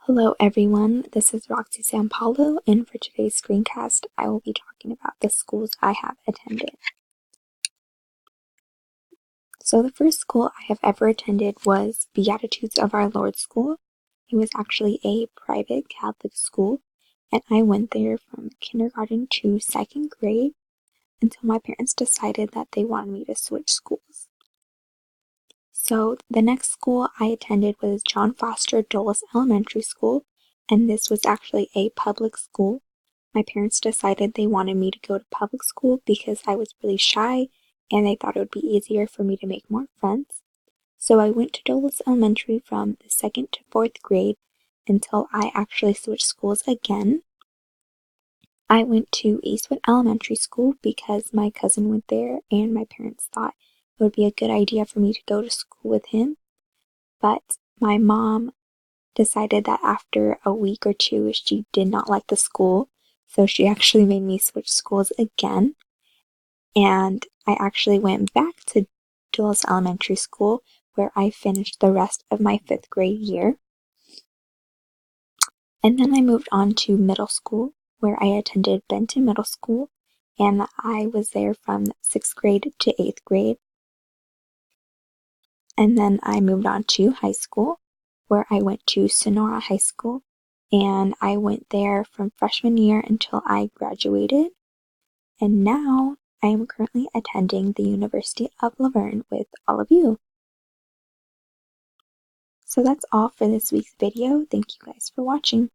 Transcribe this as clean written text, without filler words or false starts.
Hello everyone, this is Roxy Sampaulo, and for today's screencast, I will be talking about the schools I have attended. So the first school I have ever attended was Beatitudes of Our Lord School. It was actually a private Catholic school, and I went there from kindergarten to second grade until my parents decided that they wanted me to switch schools. So the next school I attended was John Foster Dulles Elementary School, and this was actually a public school. My parents decided they wanted me to go to public school because I was really shy and they thought it would be easier for me to make more friends. So I went to Dulles Elementary from the second to fourth grade until I actually switched schools again. I went to Eastwood Elementary School because my cousin went there and my parents thought it would be a good idea for me to go to school with him. But my mom decided that after a week or two, she did not like the school, so she actually made me switch schools again. And I actually went back to Dulles Elementary School, where I finished the rest of my fifth grade year. And then I moved on to middle school, where I attended Benton Middle School, and I was there from sixth grade to eighth grade. And then I moved on to high school, where I went to Sonora High School, and I went there from freshman year until I graduated. And now I am currently attending the University of La Verne with all of you. So that's all for this week's video. Thank you guys for watching.